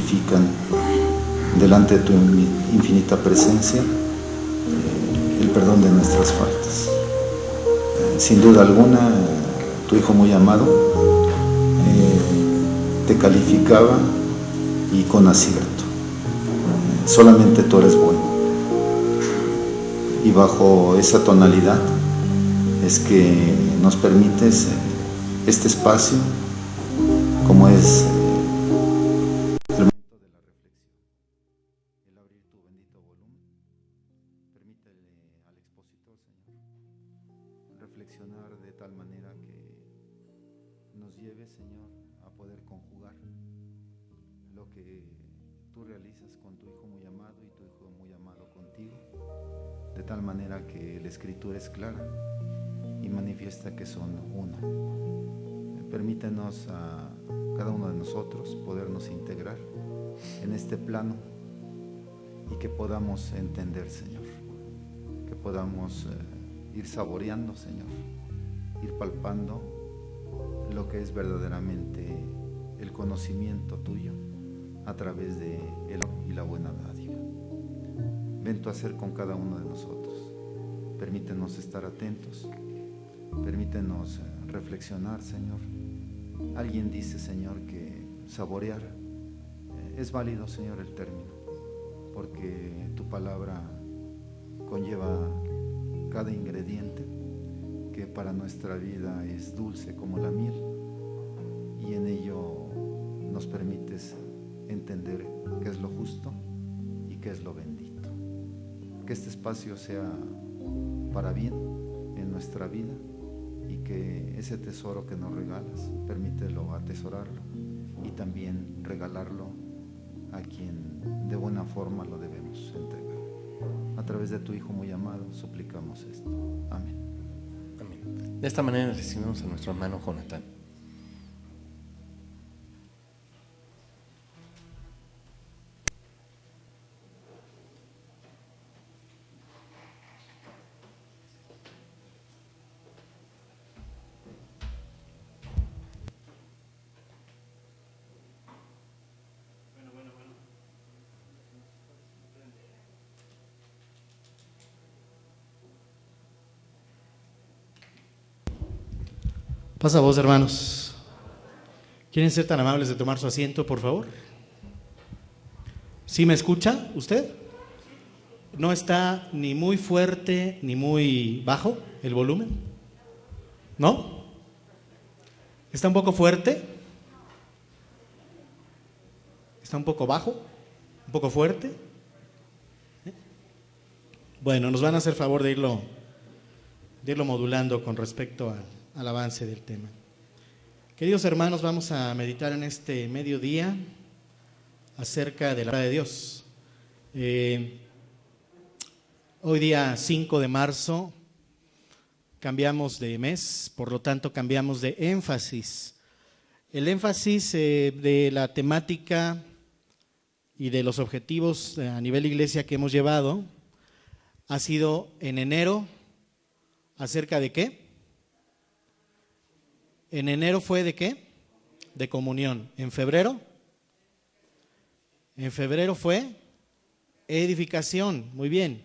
justifican delante de tu infinita presencia el perdón de nuestras faltas. Sin duda alguna, tu Hijo muy amado te calificaba y con acierto. Solamente tú eres bueno. Y bajo esa tonalidad es que nos permites este espacio, como es el momento de la reflexión, el abrir tu bendito volumen. Permítele al expositor, Señor, reflexionar de tal manera que nos lleve, Señor, a poder conjugar lo que tú realizas con tu Hijo muy amado y tu Hijo muy amado contigo, de tal manera que la Escritura es clara y manifiesta que son uno. Permítenos a cada uno de nosotros podernos integrar en este plano y que podamos entender, Señor, que podamos ir saboreando, Señor, ir palpando lo que es verdaderamente el conocimiento tuyo a través de él y la buena dádiva. Ven tú a ser con cada uno de nosotros. Permítenos estar atentos, permítenos reflexionar, Señor. Alguien dice, Señor, que saborear es válido, Señor, el término, porque tu palabra conlleva cada ingrediente que para nuestra vida es dulce como la miel, y en ello nos permites entender qué es lo justo y qué es lo bendito. Que este espacio sea para bien en nuestra vida y que ese tesoro que nos regalas, permítelo atesorarlo y también regalarlo a quien de buena forma lo debemos entregar. A través de tu Hijo muy amado suplicamos esto. Amén. Amén. De esta manera recibimos a nuestro hermano Jonathan. Pasa voz, hermanos. ¿Quieren ser tan amables de tomar su asiento, por favor? ¿Sí me escucha usted? ¿No está ni muy fuerte ni muy bajo el volumen? ¿No? ¿Está un poco fuerte? ¿Está un poco bajo? ¿Un poco fuerte? Bueno, nos van a hacer favor de irlo modulando con respecto al avance del tema. Queridos hermanos, vamos a meditar en este mediodía acerca de la palabra de Dios. Hoy día 5 de marzo cambiamos de mes, por lo tanto cambiamos de énfasis. El énfasis de la temática y de los objetivos a nivel iglesia que hemos llevado ha sido en enero, ¿acerca de qué? En enero fue ¿de qué? De comunión. ¿En febrero? En febrero fue edificación, muy bien.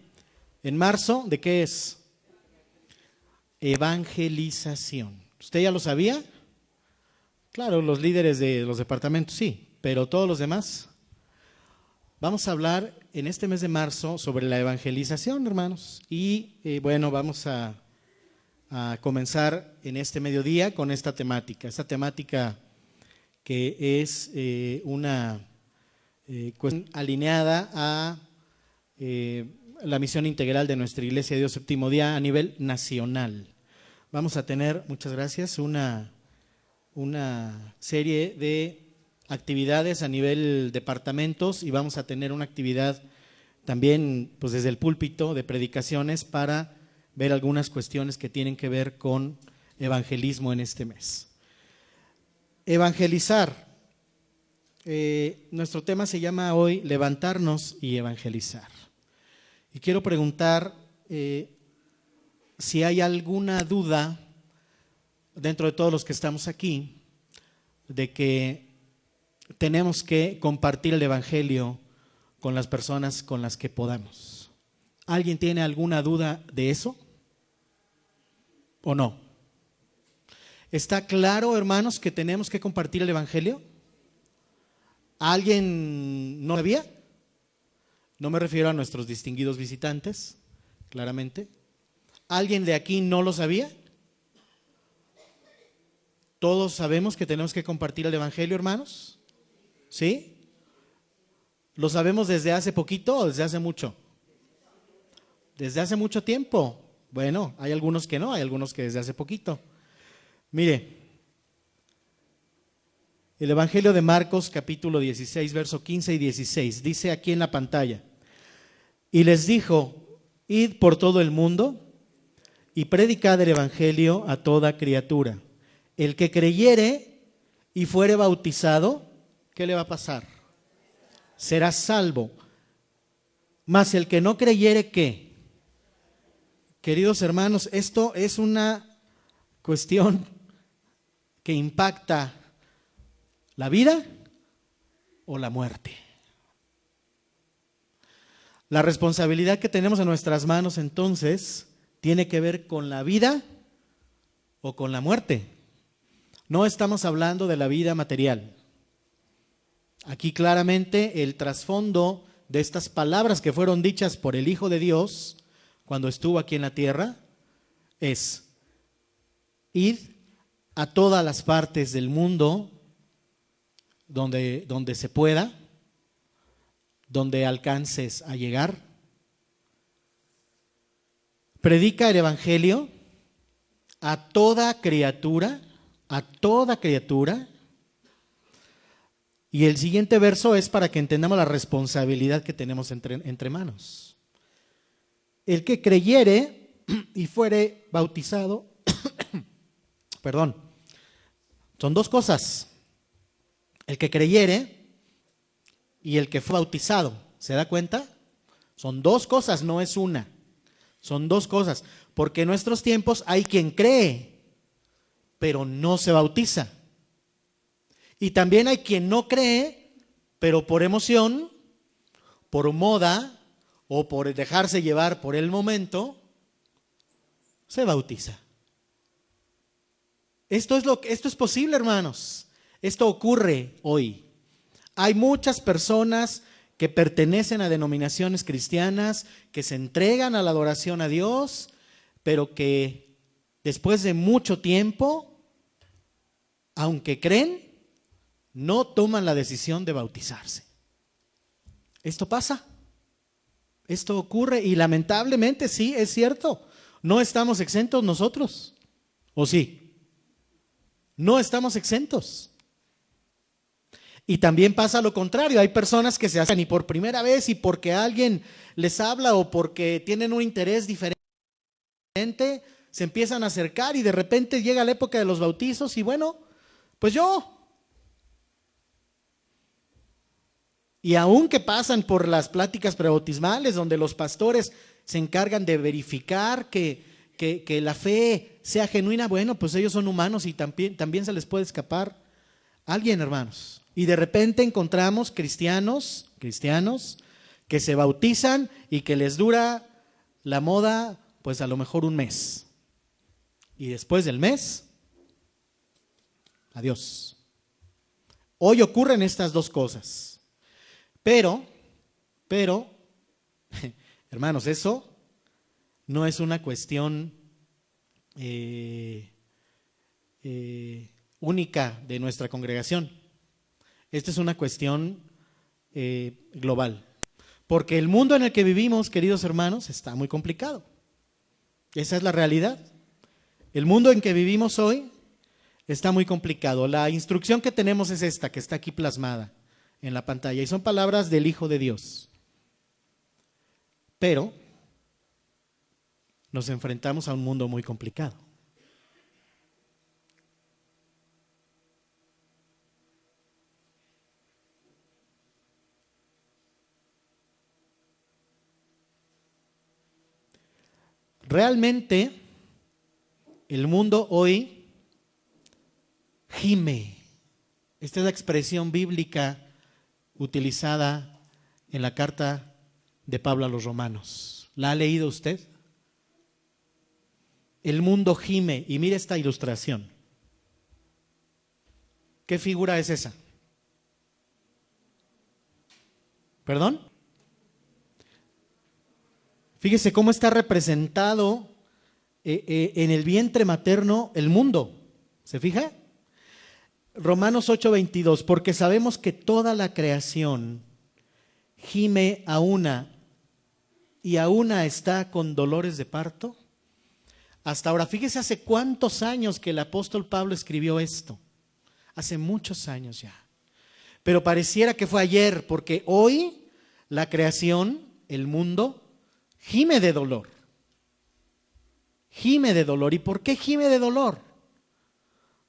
En marzo, ¿de qué es? Evangelización. ¿Usted ya lo sabía? Claro, los líderes de los departamentos sí, pero todos los demás. Vamos a hablar en este mes de marzo sobre la evangelización, hermanos. Y bueno, vamos a comenzar en este mediodía con esta temática que es una cuestión alineada a la misión integral de nuestra Iglesia de Dios Séptimo Día a nivel nacional. Vamos a tener, muchas gracias, una serie de actividades a nivel departamentos y vamos a tener una actividad también pues desde el púlpito de predicaciones para ver algunas cuestiones que tienen que ver con evangelismo en este mes. Evangelizar. Nuestro tema se llama hoy levantarnos y evangelizar. Y quiero preguntar si hay alguna duda dentro de todos los que estamos aquí de que tenemos que compartir el Evangelio con las personas con las que podamos. ¿Alguien tiene alguna duda de eso? ¿O no? ¿Está claro, hermanos, que tenemos que compartir el Evangelio? ¿Alguien no sabía? No me refiero a nuestros distinguidos visitantes, claramente. ¿Alguien de aquí no lo sabía? ¿Todos sabemos que tenemos que compartir el Evangelio, hermanos? ¿Sí? ¿Lo sabemos desde hace poquito o desde hace mucho? Desde hace mucho tiempo. Bueno, hay algunos que no, hay algunos que desde hace poquito. Mire, el Evangelio de Marcos, capítulo 16, verso 15 y 16, dice aquí en la pantalla: y les dijo, id por todo el mundo y predicad el Evangelio a toda criatura. El que creyere y fuere bautizado, ¿qué le va a pasar? Será salvo. Mas el que no creyere, ¿qué? Queridos hermanos, esto es una cuestión que impacta la vida o la muerte. La responsabilidad que tenemos en nuestras manos entonces tiene que ver con la vida o con la muerte. No estamos hablando de la vida material. Aquí claramente el trasfondo de estas palabras que fueron dichas por el Hijo de Dios cuando estuvo aquí en la tierra es: id a todas las partes del mundo donde se pueda, donde alcances a llegar. Predica el Evangelio a toda criatura, a toda criatura. Y el siguiente verso es para que entendamos la responsabilidad que tenemos entre manos. El que creyere y fuere bautizado, perdón, son dos cosas: el que creyere y el que fue bautizado. ¿Se da cuenta? Son dos cosas, no es una. Son dos cosas, porque en nuestros tiempos hay quien cree, pero no se bautiza. Y también hay quien no cree, pero por emoción, por moda o por dejarse llevar por el momento, se bautiza. Esto es posible, hermanos. Esto ocurre hoy. Hay muchas personas que pertenecen a denominaciones cristianas, que se entregan a la adoración a Dios, pero que después de mucho tiempo, aunque creen, no toman la decisión de bautizarse. Esto pasa, esto ocurre y lamentablemente sí, es cierto. No estamos exentos nosotros, ¿o sí? No estamos exentos. Y también pasa lo contrario, hay personas que se hacen y por primera vez y porque alguien les habla o porque tienen un interés diferente, se empiezan a acercar y de repente llega la época de los bautizos y bueno, pues yo. Y aunque pasan por las pláticas prebautismales donde los pastores se encargan de verificar que la fe sea genuina, bueno, pues ellos son humanos y también se les puede escapar alguien, hermanos. Y de repente encontramos cristianos que se bautizan y que les dura la moda, pues a lo mejor un mes. Y después del mes, adiós. Hoy ocurren estas dos cosas. Pero, hermanos, eso no es una cuestión única de nuestra congregación. Esta es una cuestión global. Porque el mundo en el que vivimos, queridos hermanos, está muy complicado. Esa es la realidad. El mundo en que vivimos hoy está muy complicado. La instrucción que tenemos es esta, que está aquí plasmada en la pantalla, y son palabras del Hijo de Dios. Pero nos enfrentamos a un mundo muy complicado. Realmente, el mundo hoy gime Esta es la expresión bíblica utilizada en la carta de Pablo a los Romanos. ¿La ha leído usted? El mundo gime, y mire esta ilustración. ¿Qué figura es esa? ¿Perdón? Fíjese cómo está representado en el vientre materno el mundo. ¿Se fija? Romanos 8:22, porque sabemos que toda la creación gime a una y a una está con dolores de parto. Hasta ahora, fíjese hace cuántos años que el apóstol Pablo escribió esto. Hace muchos años ya. Pero pareciera que fue ayer, porque hoy la creación, el mundo, gime de dolor. Gime de dolor. ¿Y por qué gime de dolor?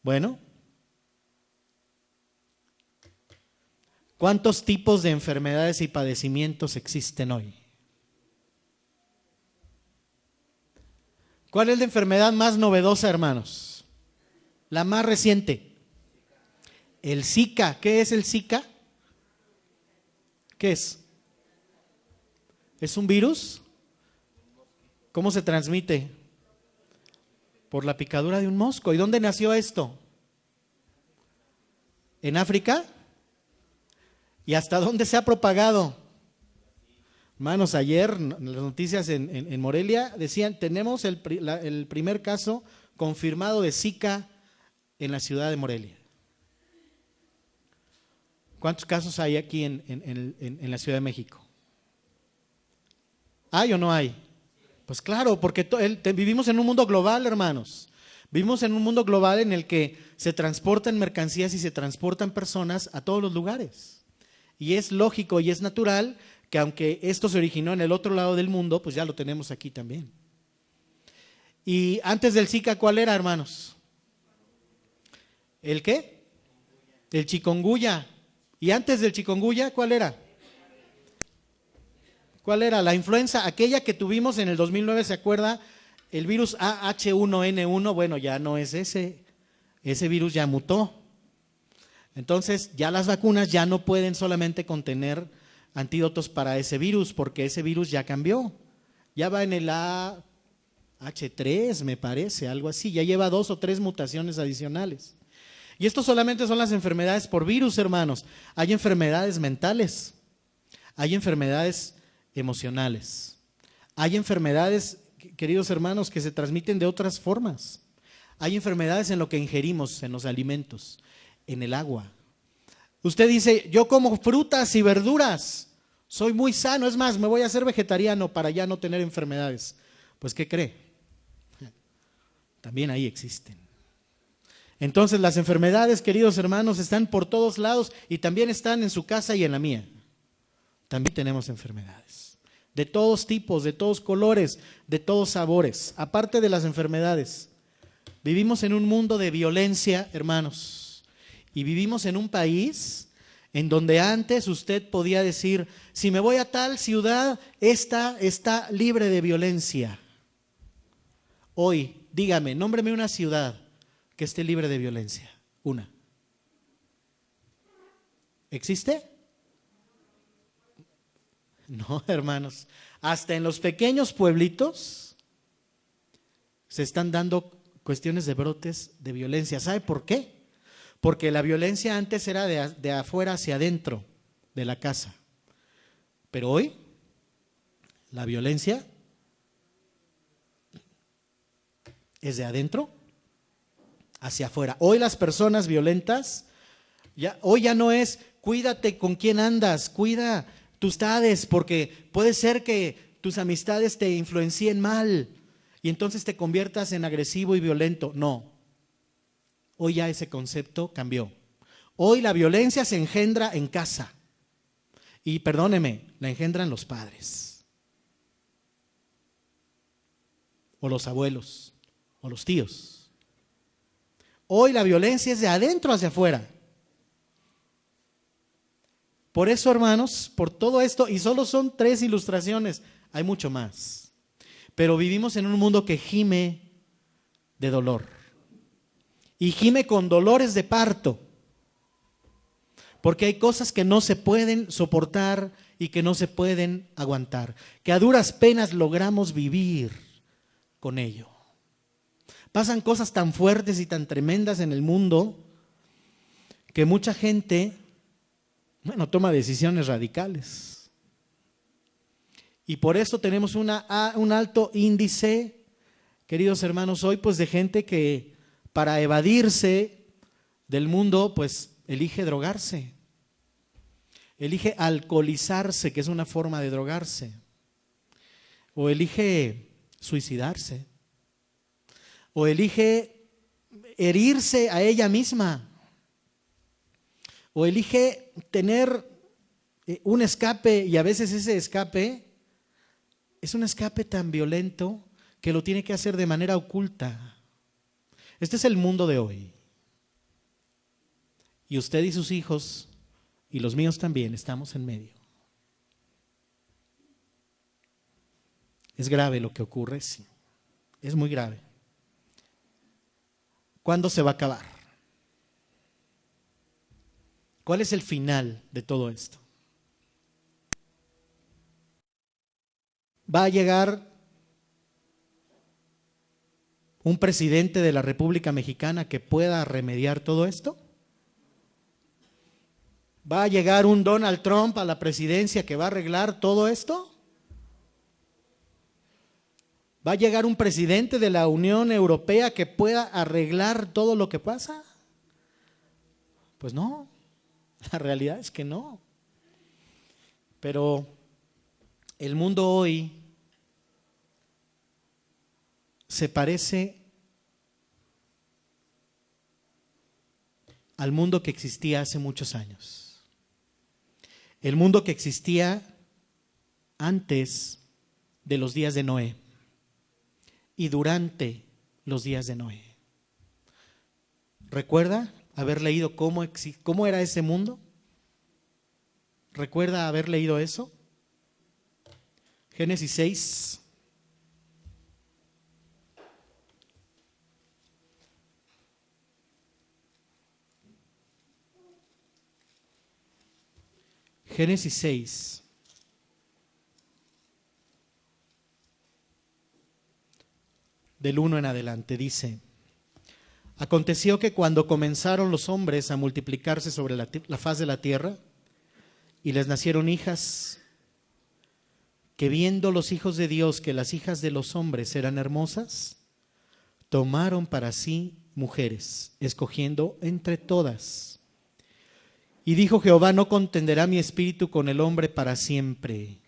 Bueno, ¿cuántos tipos de enfermedades y padecimientos existen hoy? ¿Cuál es la enfermedad más novedosa, hermanos? La más reciente. El Zika. ¿Qué es el Zika? ¿Qué es? ¿Es un virus? ¿Cómo se transmite? Por la picadura de un mosco. ¿Y dónde nació esto? ¿En África? ¿Y hasta dónde se ha propagado? Hermanos, ayer las noticias en Morelia decían, tenemos el primer caso confirmado de Zika en la ciudad de Morelia. ¿Cuántos casos hay aquí en la Ciudad de México? ¿Hay o no hay? Pues claro, porque vivimos en un mundo global, hermanos. Vivimos en un mundo global en el que se transportan mercancías y se transportan personas a todos los lugares. Y es lógico y es natural que aunque esto se originó en el otro lado del mundo, pues ya lo tenemos aquí también. Y antes del Zika, ¿cuál era, hermanos? ¿El qué? El chikungunya. ¿Y antes del chikungunya, cuál era? ¿Cuál era? La influenza, aquella que tuvimos en el 2009, ¿se acuerda? El virus H1N1, bueno, ya no es ese virus ya mutó. Entonces, ya las vacunas ya no pueden solamente contener antídotos para ese virus, porque ese virus ya cambió. Ya va en el H3, me parece, algo así. Ya lleva 2 o 3 mutaciones adicionales. Y esto solamente son las enfermedades por virus, hermanos. Hay enfermedades mentales, hay enfermedades emocionales, hay enfermedades, queridos hermanos, que se transmiten de otras formas. Hay enfermedades en lo que ingerimos, en los alimentos, en el agua. Usted dice, yo como frutas y verduras, soy muy sano, es más, me voy a hacer vegetariano para ya no tener enfermedades. Pues, ¿qué cree? También ahí existen. Entonces, las enfermedades, queridos hermanos, están por todos lados y también están en su casa y en la mía. También tenemos enfermedades, de todos tipos, de todos colores, de todos sabores. Aparte de las enfermedades, vivimos en un mundo de violencia, hermanos. Y vivimos en un país en donde antes usted podía decir, si me voy a tal ciudad, esta está libre de violencia. Hoy, dígame, nómbreme una ciudad que esté libre de violencia. Una. ¿Existe? No, hermanos. Hasta en los pequeños pueblitos se están dando cuestiones de brotes de violencia. ¿Sabe por qué? Porque la violencia antes era de afuera hacia adentro de la casa. Pero hoy, la violencia es de adentro hacia afuera. Hoy las personas violentas, hoy ya no es cuídate con quién andas, cuida tus amistades, porque puede ser que tus amistades te influencien mal y entonces te conviertas en agresivo y violento. No. Hoy ya ese concepto cambió. Hoy la violencia se engendra en casa. Y perdóneme, la engendran los padres. O los abuelos. O los tíos. Hoy la violencia es de adentro hacia afuera. Por eso, hermanos, por todo esto, y solo son 3 ilustraciones, hay mucho más. Pero vivimos en un mundo que gime de dolor. Y gime con dolores de parto. Porque hay cosas que no se pueden soportar y que no se pueden aguantar, que a duras penas logramos vivir con ello. Pasan cosas tan fuertes y tan tremendas en el mundo que mucha gente, toma decisiones radicales. Y por eso tenemos un alto índice, queridos hermanos, hoy pues de gente que para evadirse del mundo pues elige drogarse, elige alcoholizarse, que es una forma de drogarse, o elige suicidarse, o elige herirse a ella misma, o elige tener un escape, y a veces ese escape es un escape tan violento que lo tiene que hacer de manera oculta. Este es el mundo de hoy. Y usted y sus hijos, y los míos también, estamos en medio. Es grave lo que ocurre, sí. Es muy grave. ¿Cuándo se va a acabar? ¿Cuál es el final de todo esto? ¿Va a llegar un presidente de la República Mexicana que pueda remediar todo esto? ¿Va a llegar un Donald Trump a la presidencia que va a arreglar todo esto? ¿Va a llegar un presidente de la Unión Europea que pueda arreglar todo lo que pasa? Pues no, la realidad es que no. Pero el mundo hoy se parece al mundo que existía hace muchos años. El mundo que existía antes de los días de Noé y durante los días de Noé. ¿Recuerda haber leído cómo era ese mundo? ¿Recuerda haber leído eso? Génesis 6. Génesis 6. Del 1 en adelante dice: aconteció que cuando comenzaron los hombres a multiplicarse sobre la faz de la tierra, y les nacieron hijas, que viendo los hijos de Dios que las hijas de los hombres eran hermosas, tomaron para sí mujeres, escogiendo entre todas. Y dijo Jehová: no contenderá mi espíritu con el hombre para siempre,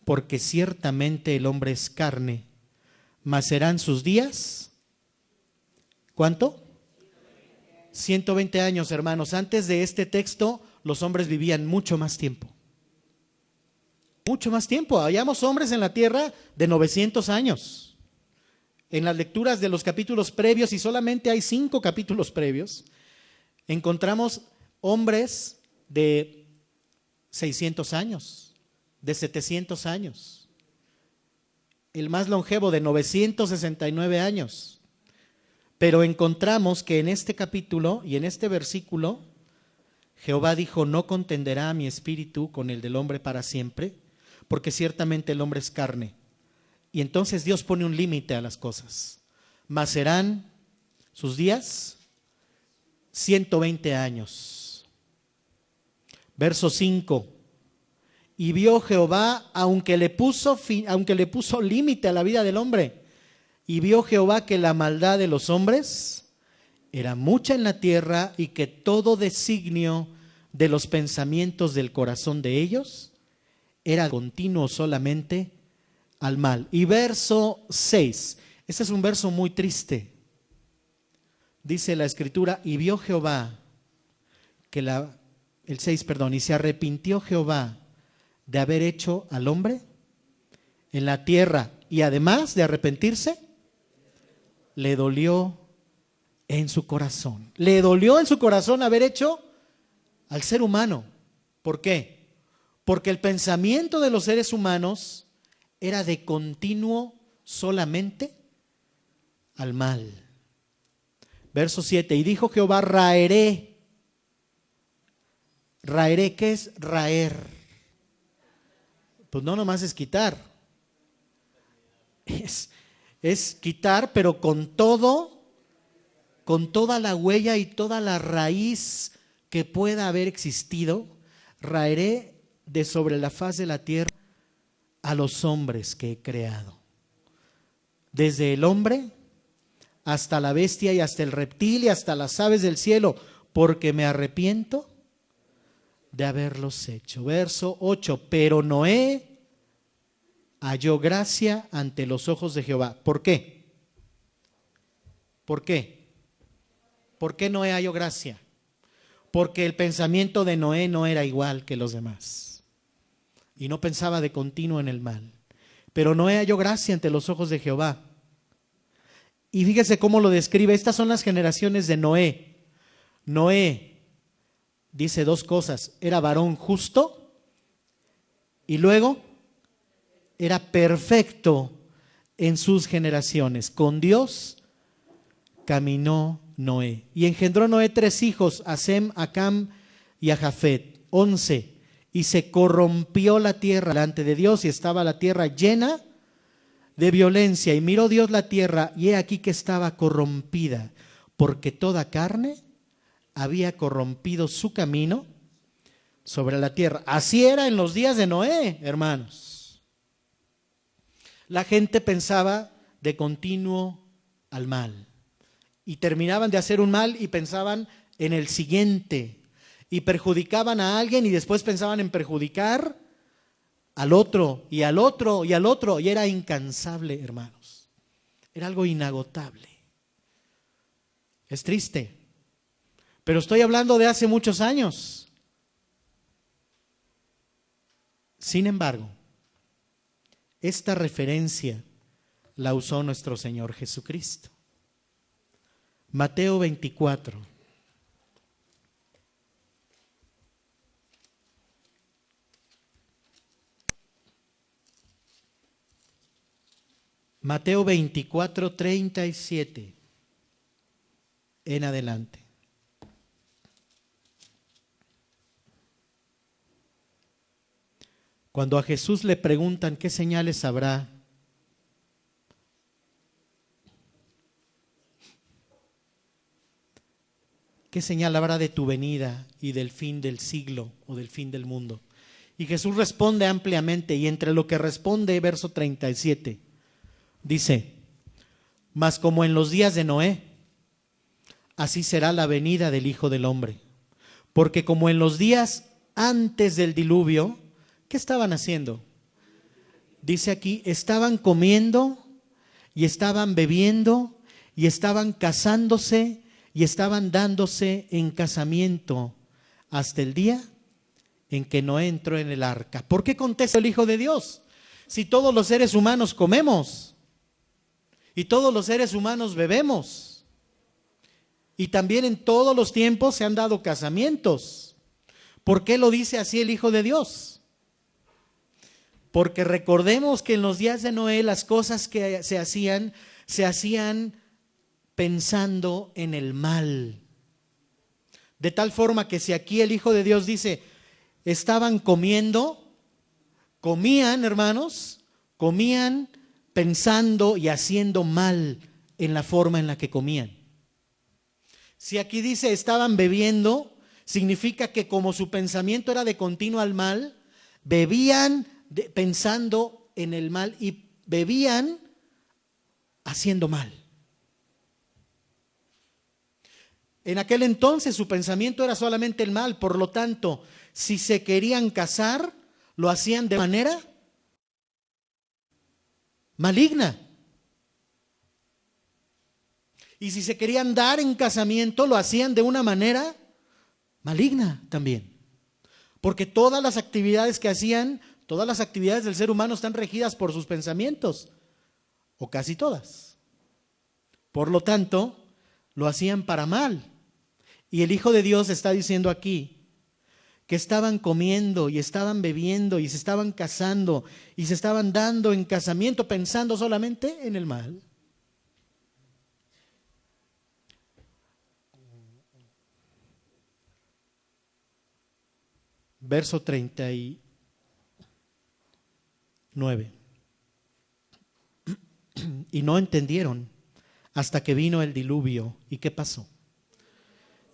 porque ciertamente el hombre es carne, mas serán sus días, ¿cuánto? 120 años, hermanos. Antes de este texto, los hombres vivían mucho más tiempo. Mucho más tiempo. Hallamos hombres en la tierra de 900 años. En las lecturas de los capítulos previos, y solamente hay 5 capítulos previos, encontramos hombres de 600 años, de 700 años. El más longevo de 969 años. Pero encontramos que en este capítulo y en este versículo, Jehová dijo: no contenderá mi espíritu con el del hombre para siempre, porque ciertamente el hombre es carne. Y entonces Dios pone un límite a las cosas. Mas serán sus días 120 años. Verso 5. Y vio Jehová, aunque le puso límite a la vida del hombre, y vio Jehová que la maldad de los hombres era mucha en la tierra, y que todo designio de los pensamientos del corazón de ellos era continuo solamente al mal. Y verso 6, este es un verso muy triste. Dice la Escritura: y vio Jehová que el 6, y se arrepintió Jehová de haber hecho al hombre en la tierra, y además de arrepentirse, le dolió en su corazón. Le dolió en su corazón haber hecho al ser humano. ¿Por qué? Porque el pensamiento de los seres humanos era de continuo solamente al mal. Verso 7, y dijo Jehová: raeré Raeré, ¿qué es raer? Pues no nomás es quitar. Es quitar, pero con todo, con toda la huella y toda la raíz que pueda haber existido. Raeré de sobre la faz de la tierra a los hombres que he creado. Desde el hombre hasta la bestia y hasta el reptil y hasta las aves del cielo, porque me arrepiento de haberlos hecho. Verso 8, pero Noé halló gracia ante los ojos de Jehová. ¿Por qué? ¿Por qué? ¿Por qué Noé halló gracia? Porque el pensamiento de Noé no era igual que los demás y no pensaba de continuo en el mal. Pero Noé halló gracia ante los ojos de Jehová. Y fíjese cómo lo describe. Estas son las generaciones de Noé. Noé dice dos cosas: era varón justo y luego era perfecto en sus generaciones. Con Dios caminó Noé. Y engendró Noé 3 hijos, a Sem, a Cam y a Jafet. 11. Y se corrompió la tierra delante de Dios, y estaba la tierra llena de violencia. Y miró Dios la tierra, y he aquí que estaba corrompida, porque toda carne había corrompido su camino sobre la tierra. Así era en los días de Noé, hermanos. La gente pensaba de continuo al mal, y terminaban de hacer un mal y pensaban en el siguiente, y perjudicaban a alguien y después pensaban en perjudicar al otro y al otro y al otro, y era incansable, hermanos. Era algo inagotable. Es triste, pero estoy hablando de hace muchos años. Sin embargo, esta referencia la usó nuestro Señor Jesucristo. Mateo 24. Mateo 24, 37 en adelante. Cuando a Jesús le preguntan qué señales habrá, ¿qué señal habrá de tu venida y del fin del siglo o del fin del mundo? Y Jesús responde ampliamente, y entre lo que responde, verso 37, dice: mas como en los días de Noé, así será la venida del Hijo del Hombre. Porque como en los días antes del diluvio, ¿qué estaban haciendo? Dice aquí, estaban comiendo y estaban bebiendo y estaban casándose y estaban dándose en casamiento hasta el día en que Noé entró en el arca. ¿Por qué contesta el Hijo de Dios? Si todos los seres humanos comemos y todos los seres humanos bebemos, y también en todos los tiempos se han dado casamientos, ¿por qué lo dice así el Hijo de Dios? Porque recordemos que en los días de Noé las cosas que se hacían pensando en el mal. De tal forma que si aquí el Hijo de Dios dice, estaban comiendo, comían, hermanos, comían pensando y haciendo mal en la forma en la que comían. Si aquí dice estaban bebiendo, significa que como su pensamiento era de continuo al mal, bebían pensando en el mal y bebían haciendo mal. En aquel entonces su pensamiento era solamente el mal, por lo tanto, si se querían casar, lo hacían de manera maligna. Y si se querían dar en casamiento, lo hacían de una manera maligna también. Porque todas las actividades que hacían, todas las actividades del ser humano están regidas por sus pensamientos, o casi todas. Por lo tanto, lo hacían para mal. Y el Hijo de Dios está diciendo aquí que estaban comiendo y estaban bebiendo y se estaban casando y se estaban dando en casamiento pensando solamente en el mal. verso 39. Y no entendieron hasta que vino el diluvio. ¿Y qué pasó?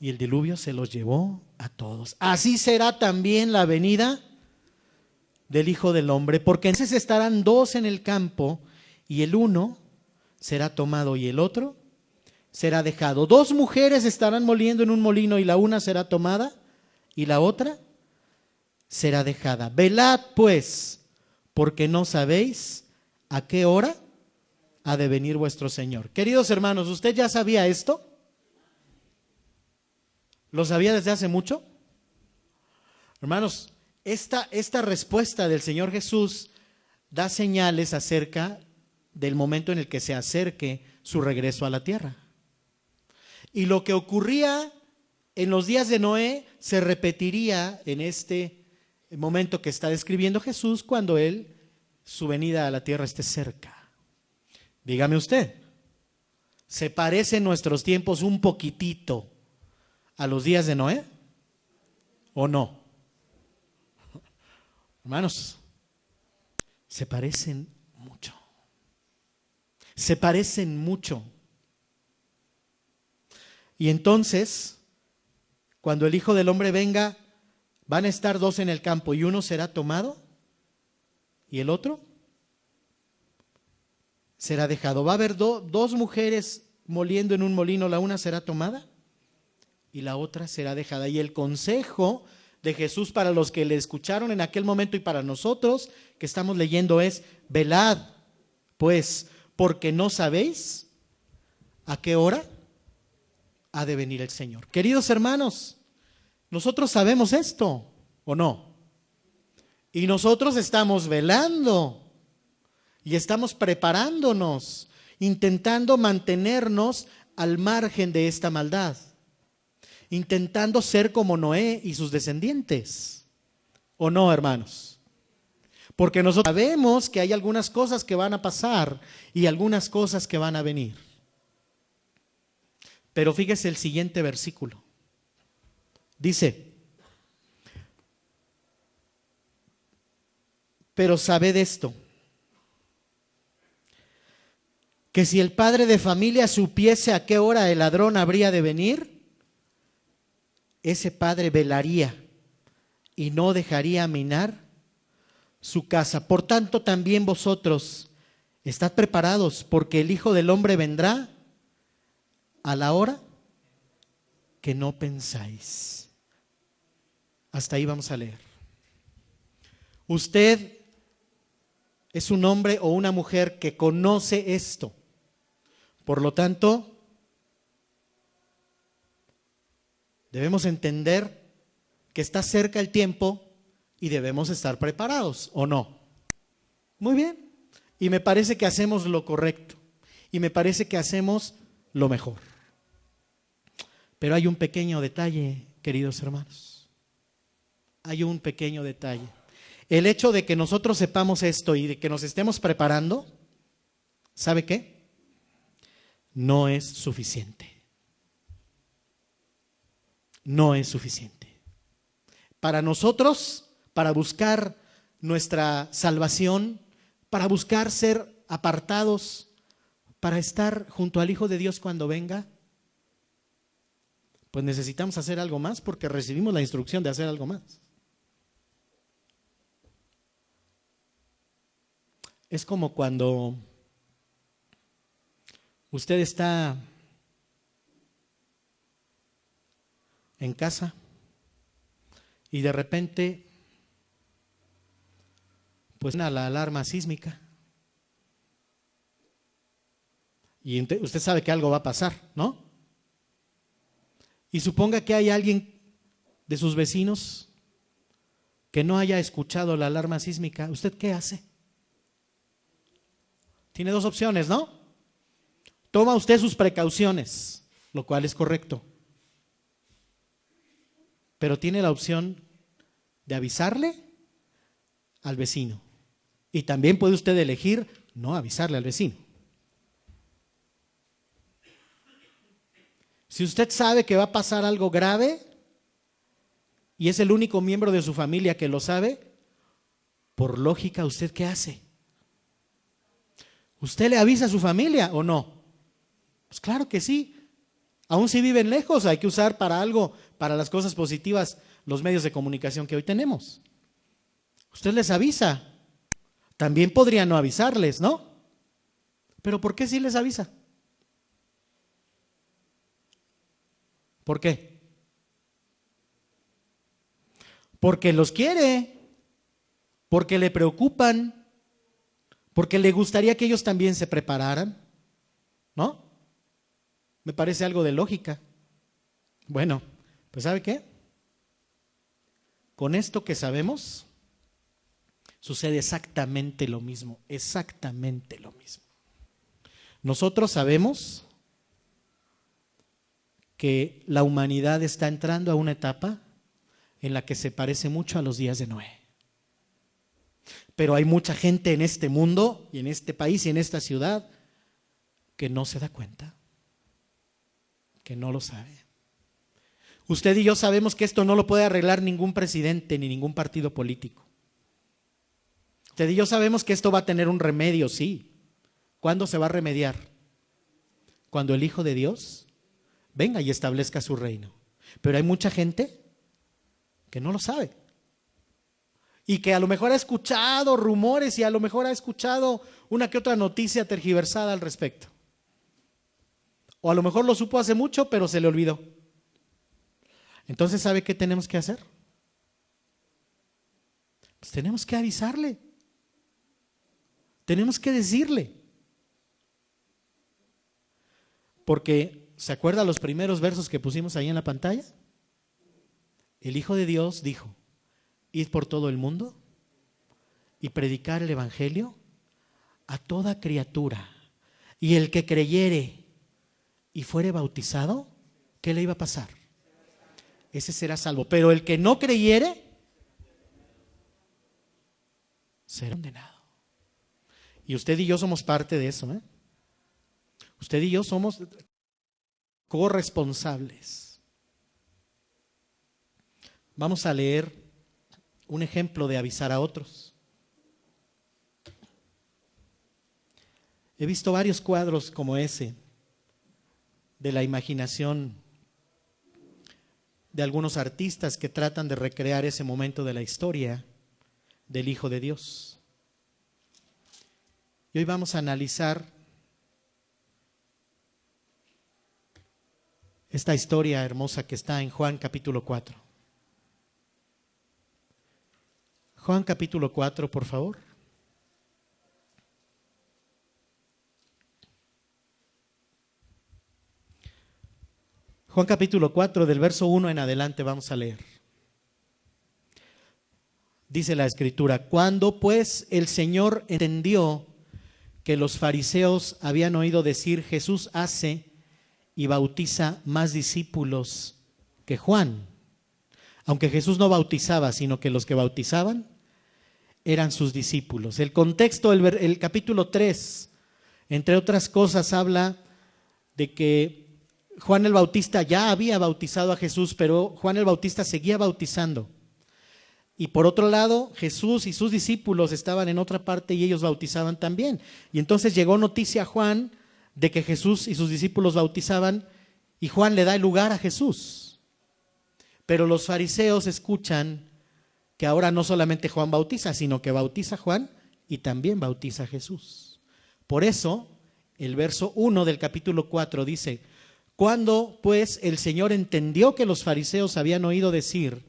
Y el diluvio se los llevó a todos. Así será también la venida del Hijo del Hombre, porque entonces estarán dos en el campo y el uno será tomado y el otro será dejado. Dos mujeres estarán moliendo en un molino y la una será tomada y la otra será dejada. Velad pues, porque no sabéis a qué hora ha de venir vuestro Señor. Queridos hermanos, ¿usted ya sabía esto? ¿Lo sabía desde hace mucho? Hermanos, esta respuesta del Señor Jesús da señales acerca del momento en el que se acerque su regreso a la tierra. Y lo que ocurría en los días de Noé se repetiría en este momento que está describiendo Jesús cuando su venida a la tierra esté cerca. Dígame usted, ¿se parecen nuestros tiempos un poquitito a los días de Noé o no? Hermanos, se parecen mucho. Se parecen mucho. Y entonces, cuando el Hijo del Hombre venga, van a estar dos en el campo y uno será tomado y el otro será dejado. Va a haber dos mujeres moliendo en un molino, la una será tomada y la otra será dejada. Y el consejo de Jesús para los que le escucharon en aquel momento y para nosotros que estamos leyendo es: velad, pues, porque no sabéis a qué hora ha de venir el Señor. Queridos hermanos, nosotros sabemos esto, ¿o no? Y nosotros estamos velando y estamos preparándonos, intentando mantenernos al margen de esta maldad, intentando ser como Noé y sus descendientes, ¿o no, hermanos? Porque nosotros sabemos que hay algunas cosas que van a pasar y algunas cosas que van a venir. Pero fíjese el siguiente versículo. Dice: pero sabed esto, que si el padre de familia supiese a qué hora el ladrón habría de venir, ese padre velaría y no dejaría minar su casa. Por tanto, también vosotros estad preparados, porque el Hijo del Hombre vendrá a la hora que no pensáis. Hasta ahí vamos a leer. Usted es un hombre o una mujer que conoce esto. Por lo tanto, debemos entender que está cerca el tiempo y debemos estar preparados, ¿o no? Muy bien. Y me parece que hacemos lo correcto. Y me parece que hacemos lo mejor. Pero hay un pequeño detalle, queridos hermanos. Hay un pequeño detalle. El hecho de que nosotros sepamos esto y de que nos estemos preparando, ¿sabe qué? No es suficiente. No es suficiente. Para nosotros, para buscar nuestra salvación, para buscar ser apartados, para estar junto al Hijo de Dios cuando venga, pues necesitamos hacer algo más porque recibimos la instrucción de hacer algo más. Es como cuando usted está en casa y de repente pues suena la alarma sísmica y usted sabe que algo va a pasar, ¿no? Y suponga que hay alguien de sus vecinos que no haya escuchado la alarma sísmica. ¿Usted qué hace? Tiene dos opciones, ¿no? Toma usted sus precauciones, lo cual es correcto. Pero tiene la opción de avisarle al vecino. Y también puede usted elegir no avisarle al vecino. Si usted sabe que va a pasar algo grave, y es el único miembro de su familia que lo sabe, por lógica, ¿usted qué hace? ¿Usted le avisa a su familia o no? Pues claro que sí. Aún si viven lejos, hay que usar para algo, para las cosas positivas, los medios de comunicación que hoy tenemos. Usted les avisa. También podría no avisarles, ¿no? Pero ¿por qué sí les avisa? ¿Por qué? Porque los quiere, porque le preocupan, porque le gustaría que ellos también se prepararan, ¿no? Me parece algo de lógica. Bueno, pues ¿sabe qué? Con esto que sabemos, sucede exactamente lo mismo, exactamente lo mismo. Nosotros sabemos que la humanidad está entrando a una etapa en la que se parece mucho a los días de Noé. Pero hay mucha gente en este mundo y en este país y en esta ciudad que no se da cuenta, que no lo sabe. Usted y yo sabemos que esto no lo puede arreglar ningún presidente ni ningún partido político. Usted y yo sabemos que esto va a tener un remedio, sí. ¿Cuándo se va a remediar? Cuando el Hijo de Dios venga y establezca su reino. Pero hay mucha gente que no lo sabe. Y que a lo mejor ha escuchado rumores y a lo mejor ha escuchado una que otra noticia tergiversada al respecto. O a lo mejor lo supo hace mucho, pero se le olvidó. Entonces, ¿sabe qué tenemos que hacer? Pues tenemos que avisarle. Tenemos que decirle. Porque, ¿se acuerda los primeros versos que pusimos ahí en la pantalla? El Hijo de Dios dijo: id por todo el mundo y predicar el evangelio a toda criatura. Y el que creyere y fuere bautizado, ¿qué le iba a pasar? Ese será salvo. Pero el que no creyere será condenado. Y usted y yo somos parte de eso, ¿eh? Usted y yo somos corresponsables. Vamos a leer un ejemplo de avisar a otros. He visto varios cuadros como ese de la imaginación de algunos artistas que tratan de recrear ese momento de la historia del Hijo de Dios. Y hoy vamos a analizar esta historia hermosa que está en Juan capítulo 4. Juan capítulo 4, por favor. Juan capítulo 4, del verso 1 en adelante vamos a leer. Dice la Escritura: cuando pues el Señor entendió que los fariseos habían oído decir: Jesús hace y bautiza más discípulos que Juan, aunque Jesús no bautizaba, sino que los que bautizaban eran sus discípulos. El contexto, el capítulo 3, entre otras cosas, habla de que Juan el Bautista ya había bautizado a Jesús, pero Juan el Bautista seguía bautizando. Y por otro lado, Jesús y sus discípulos estaban en otra parte y ellos bautizaban también. Y entonces llegó noticia a Juan de que Jesús y sus discípulos bautizaban y Juan le da el lugar a Jesús. Pero los fariseos escuchan que ahora no solamente Juan bautiza, sino que bautiza Juan y también bautiza a Jesús. Por eso, el verso 1 del capítulo 4 dice: cuando pues el Señor entendió que los fariseos habían oído decir: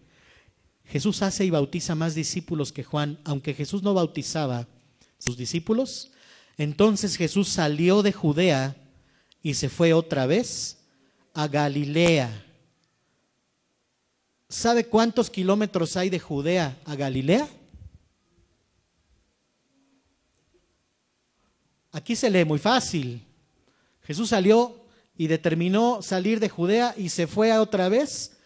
Jesús hace y bautiza más discípulos que Juan, aunque Jesús no bautizaba a sus discípulos, entonces Jesús salió de Judea y se fue otra vez a Galilea. ¿Sabe cuántos kilómetros hay de Judea a Galilea? Aquí se lee muy fácil. Jesús salió y determinó salir de Judea y se fue otra vez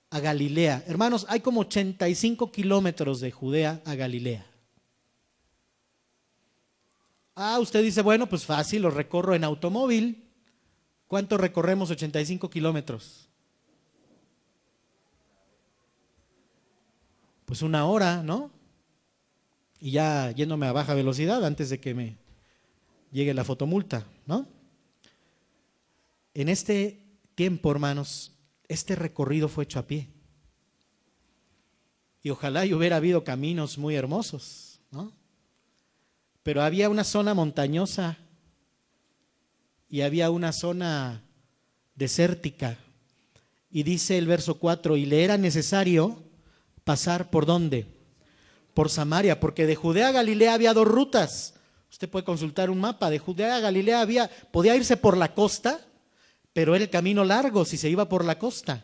a Galilea. Hermanos, hay como 85 kilómetros de Judea a Galilea. Usted dice: bueno, pues fácil, lo recorro en automóvil. ¿Cuánto recorremos 85 kilómetros? pues 1 hora, ¿no? Y ya yéndome a baja velocidad antes de que me llegue la fotomulta, ¿no? En este tiempo, hermanos, este recorrido fue hecho a pie. Y ojalá y hubiera habido caminos muy hermosos, ¿no? Pero había una zona montañosa y había una zona desértica. Y dice el verso 4, y le era necesario pasar ¿por dónde? Por Samaria, porque de Judea a Galilea había 2 rutas. Usted puede consultar un mapa. De Judea a Galilea podía irse por la costa, pero era el camino largo si se iba por la costa.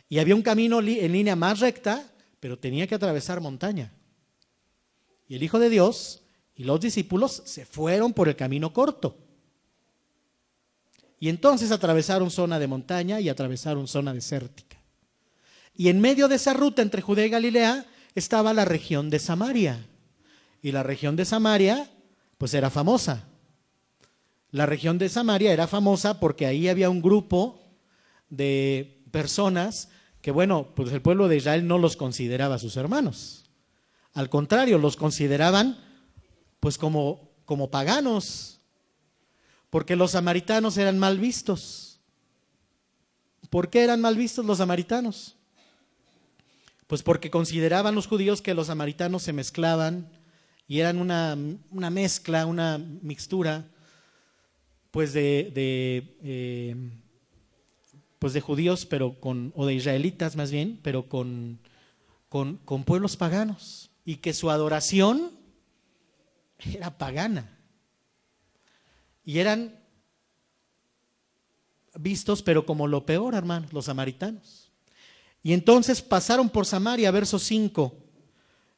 Y había un camino en línea más recta, pero tenía que atravesar montaña. Y el Hijo de Dios y los discípulos se fueron por el camino corto. Y entonces atravesaron zona de montaña y atravesaron zona desértica. Y en medio de esa ruta entre Judea y Galilea estaba la región de Samaria. Y la región de Samaria, pues era famosa. La región de Samaria era famosa porque ahí había un grupo de personas que, bueno, pues el pueblo de Israel no los consideraba sus hermanos. Al contrario, los consideraban pues como paganos, porque los samaritanos eran mal vistos. ¿Por qué eran mal vistos los samaritanos? Pues porque consideraban los judíos que los samaritanos se mezclaban y eran una mezcla, una mixtura, pues de judíos, pero o de israelitas más bien, pero con pueblos paganos, y que su adoración era pagana. Y eran vistos, pero como lo peor, hermanos, los samaritanos. Y entonces pasaron por Samaria, verso 5.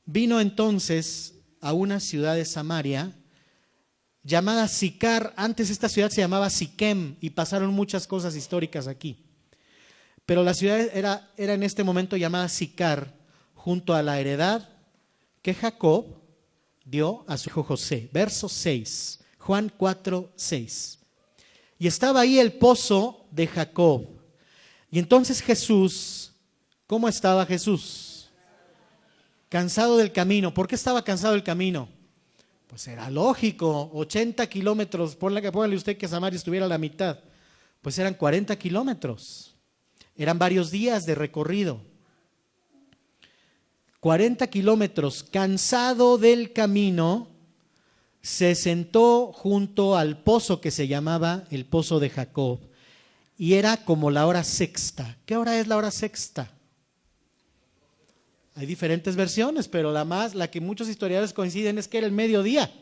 Vino entonces a una ciudad de Samaria llamada Sicar. Antes esta ciudad se llamaba Siquem y pasaron muchas cosas históricas aquí. Pero la ciudad era en este momento llamada Sicar, junto a la heredad que Jacob dio a su hijo José. Verso 6, Juan 4, 6. Y estaba ahí el pozo de Jacob. Y entonces Jesús, ¿cómo estaba Jesús? Cansado del camino. ¿Por qué estaba cansado del camino? Pues era lógico, 80 kilómetros, póngale usted que Samaria estuviera a la mitad, pues eran 40 kilómetros, eran varios días de recorrido. 40 kilómetros, cansado del camino, se sentó junto al pozo que se llamaba el pozo de Jacob, y era como la hora sexta. ¿Qué hora es la hora sexta? Hay diferentes versiones, pero la que muchos historiadores coinciden es que era el mediodía,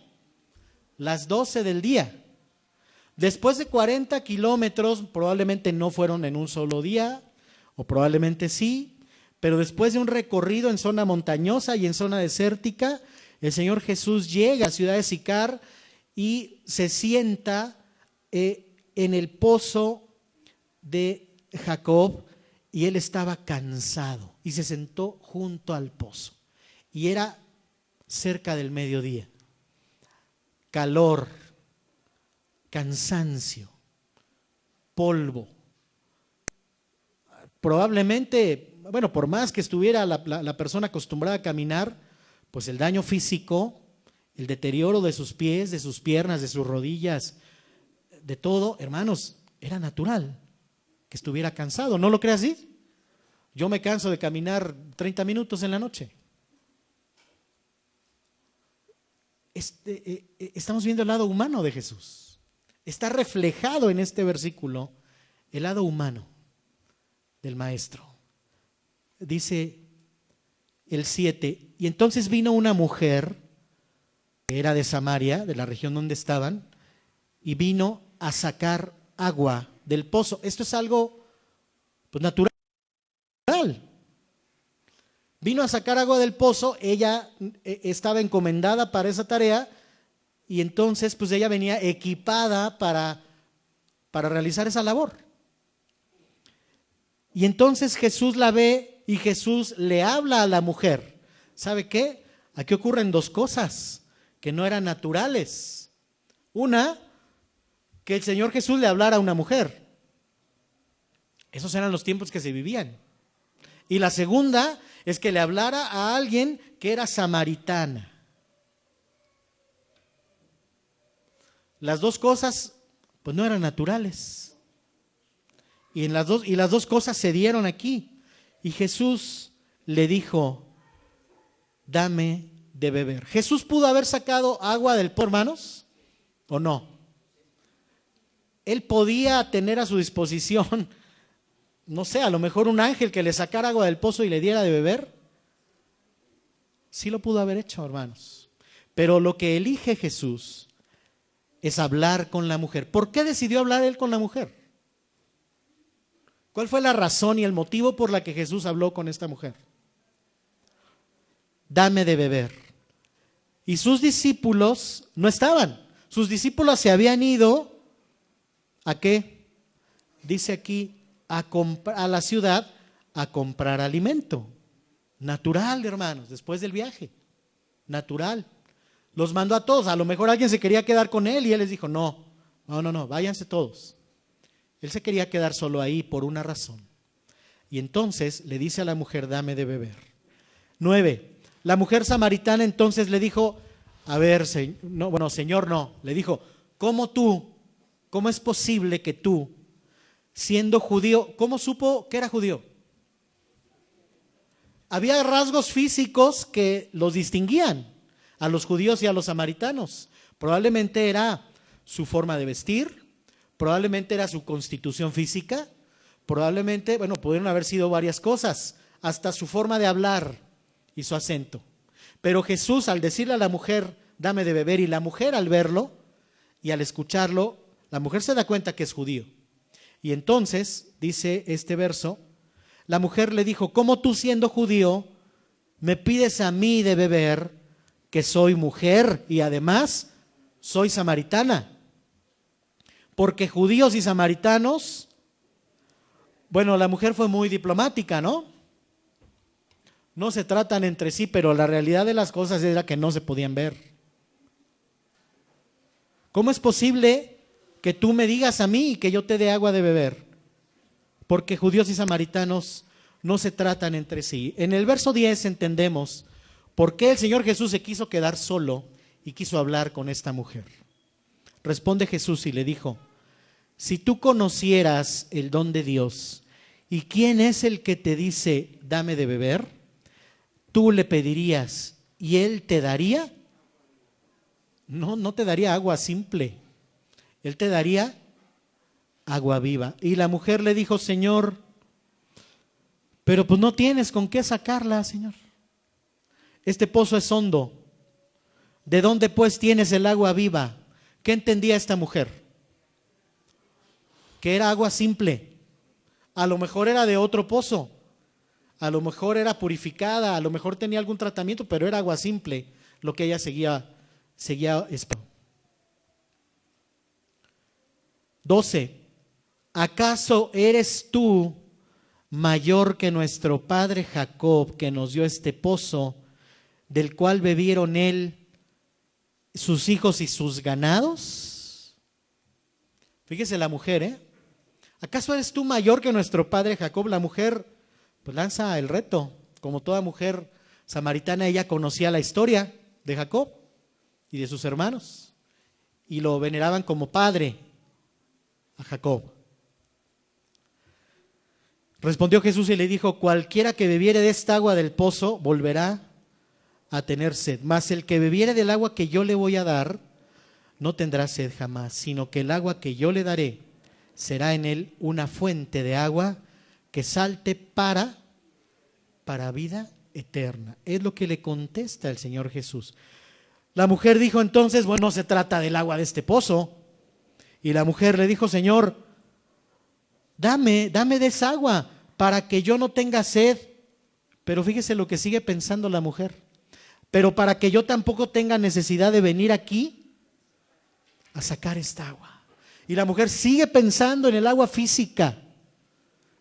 las 12 del día. Después de 40 kilómetros, probablemente no fueron en un solo día, o probablemente sí, pero después de un recorrido en zona montañosa y en zona desértica, el Señor Jesús llega a ciudad de Sicar y se sienta en el pozo de Jacob, y él estaba cansado y se sentó junto al pozo. Y era cerca del mediodía. Calor, cansancio, polvo. Probablemente, bueno, por más que estuviera la persona acostumbrada a caminar, pues el daño físico, el deterioro de sus pies, de sus piernas, de sus rodillas, de todo, hermanos, era natural que estuviera cansado. ¿No lo cree así? Yo me canso de caminar 30 minutos en la noche. Estamos viendo el lado humano de Jesús. Está reflejado en este versículo el lado humano del Maestro. Dice el 7, y entonces vino una mujer que era de Samaria, de la región donde estaban, y vino a sacar agua del pozo. Esto es algo pues natural. Vino a sacar agua del pozo, ella estaba encomendada para esa tarea, y entonces pues ella venía equipada para realizar esa labor. Y entonces Jesús la ve y Jesús le habla a la mujer. ¿Sabe qué? Aquí ocurren 2 cosas que no eran naturales. Una, que el Señor Jesús le hablara a una mujer. Esos eran los tiempos que se vivían. Y la segunda es que le hablara a alguien que era samaritana. Las dos cosas pues no eran naturales. Y las dos cosas se dieron aquí. Y Jesús le dijo, dame de beber. ¿Jesús pudo haber sacado agua del pozo, hermanos? ¿O no? Él podía tener a su disposición, no sé, a lo mejor un ángel que le sacara agua del pozo y le diera de beber. Sí lo pudo haber hecho, hermanos. Pero lo que elige Jesús es hablar con la mujer. ¿Por qué decidió hablar él con la mujer? ¿Cuál fue la razón y el motivo por la que Jesús habló con esta mujer? Dame de beber. Y sus discípulos no estaban. Sus discípulos se habían ido, ¿a qué? Dice aquí, a la ciudad a comprar alimento. Natural, hermanos, después del viaje. Natural. Los mandó a todos. A lo mejor alguien se quería quedar con él y él les dijo, no, váyanse todos. Él se quería quedar solo ahí por una razón. Y entonces le dice a la mujer, dame de beber. 9. La mujer samaritana entonces le dijo, a ver, Señor, no. Le dijo, ¿cómo es posible que tú, siendo judío, cómo supo que era judío? Había rasgos físicos que los distinguían a los judíos y a los samaritanos. Probablemente era su forma de vestir, probablemente era su constitución física, probablemente, pudieron haber sido varias cosas, hasta su forma de hablar y su acento. Pero Jesús, al decirle a la mujer, dame de beber, y la mujer al verlo y al escucharlo, la mujer se da cuenta que es judío. Y entonces, dice este verso, la mujer le dijo, ¿cómo tú siendo judío me pides a mí de beber, que soy mujer y además soy samaritana? Porque judíos y samaritanos, la mujer fue muy diplomática, ¿no? No se tratan entre sí, pero la realidad de las cosas era que no se podían ver. ¿Cómo es posible que tú me digas a mí que yo te dé agua de beber? Porque judíos y samaritanos no se tratan entre sí. En el verso 10 entendemos por qué el Señor Jesús se quiso quedar solo y quiso hablar con esta mujer. Responde Jesús y le dijo, si tú conocieras el don de Dios y quién es el que te dice, dame de beber, tú le pedirías y él te daría. No te daría agua simple, él te daría agua viva. Y la mujer le dijo, Señor, pero pues no tienes con qué sacarla, Señor. Este pozo es hondo. ¿De dónde pues tienes el agua viva? ¿Qué entendía esta mujer? Que era agua simple. A lo mejor era de otro pozo. A lo mejor era purificada, a lo mejor tenía algún tratamiento, pero era agua simple lo que ella seguía. 12. ¿Acaso eres tú mayor que nuestro padre Jacob, que nos dio este pozo, del cual bebieron él, sus hijos y sus ganados? Fíjese la mujer, ¿acaso eres tú mayor que nuestro padre Jacob? La mujer pues lanza el reto. Como toda mujer samaritana, ella conocía la historia de Jacob y de sus hermanos, y lo veneraban como padre a Jacob. Respondió Jesús y le dijo, cualquiera que bebiere de esta agua del pozo volverá a tener sed, mas el que bebiere del agua que yo le voy a dar no tendrá sed jamás, sino que el agua que yo le daré será en él una fuente de agua que salte para vida eterna. Es lo que le contesta el Señor Jesús. La mujer dijo entonces, no se trata del agua de este pozo. Y la mujer le dijo, Señor, dame de esa agua para que yo no tenga sed. Pero fíjese lo que sigue pensando la mujer. Pero para que yo tampoco tenga necesidad de venir aquí a sacar esta agua. Y la mujer sigue pensando en el agua física,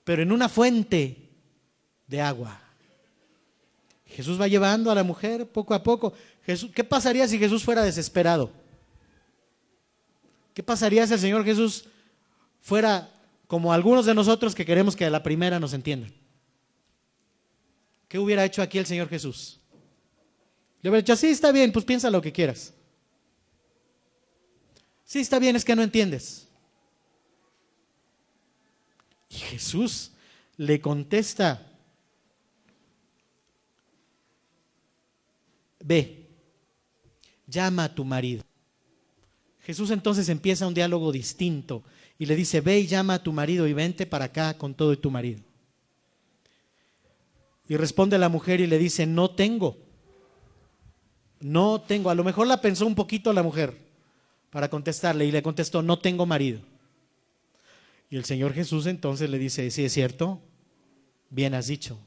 pero en una fuente de agua. Jesús va llevando a la mujer poco a poco. ¿Qué pasaría si Jesús fuera desesperado? ¿Qué pasaría si el Señor Jesús fuera como algunos de nosotros que queremos que a la primera nos entiendan? ¿Qué hubiera hecho aquí el Señor Jesús? Le hubiera dicho, sí, está bien, pues piensa lo que quieras. Sí, está bien, es que no entiendes. Y Jesús le contesta, ve, llama a tu marido. Jesús entonces empieza un diálogo distinto y le dice, ve y llama a tu marido y vente para acá con todo y tu marido. Y responde la mujer y le dice, no tengo. A lo mejor la pensó un poquito la mujer para contestarle y le contestó, no tengo marido. Y el Señor Jesús entonces le dice, sí es cierto, bien has dicho,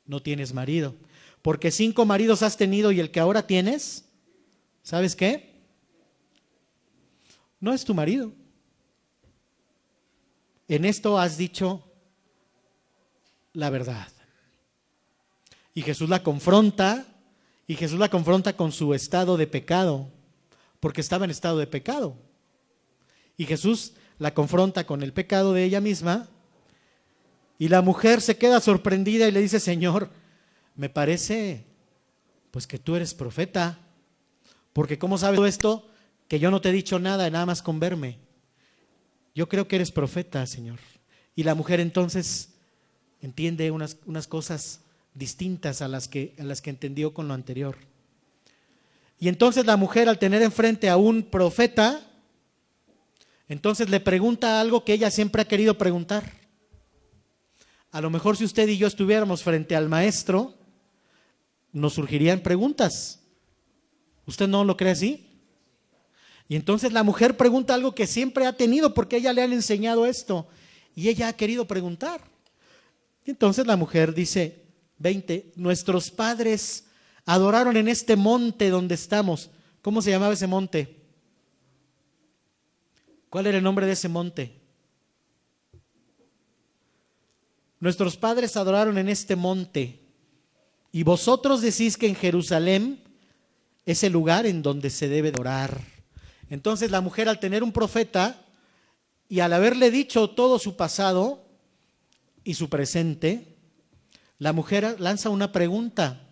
no tienes marido, porque 5 maridos has tenido y el que ahora tienes, ¿sabes qué? No es tu marido. En esto has dicho la verdad. Y Jesús la confronta con su estado de pecado, porque estaba en estado de pecado. Y Jesús la confronta con el pecado de ella misma, y la mujer se queda sorprendida y le dice, Señor, me parece pues que tú eres profeta, porque ¿cómo sabes tú esto? Que yo no te he dicho nada, nada más con verme. Yo creo que eres profeta, Señor. Y la mujer entonces entiende unas cosas distintas a las que entendió con lo anterior. Y entonces la mujer, al tener enfrente a un profeta, entonces le pregunta algo que ella siempre ha querido preguntar. A lo mejor si usted y yo estuviéramos frente al maestro, nos surgirían preguntas. ¿Usted no lo cree así? Y entonces la mujer pregunta algo que siempre ha tenido porque a ella le han enseñado esto y ella ha querido preguntar. Y entonces la mujer dice, 20, nuestros padres adoraron en este monte donde estamos. ¿Cómo se llamaba ese monte? ¿Cuál era el nombre de ese monte? Nuestros padres adoraron en este monte y vosotros decís que en Jerusalén es el lugar en donde se debe adorar. Entonces la mujer, al tener un profeta y al haberle dicho todo su pasado y su presente, la mujer lanza una pregunta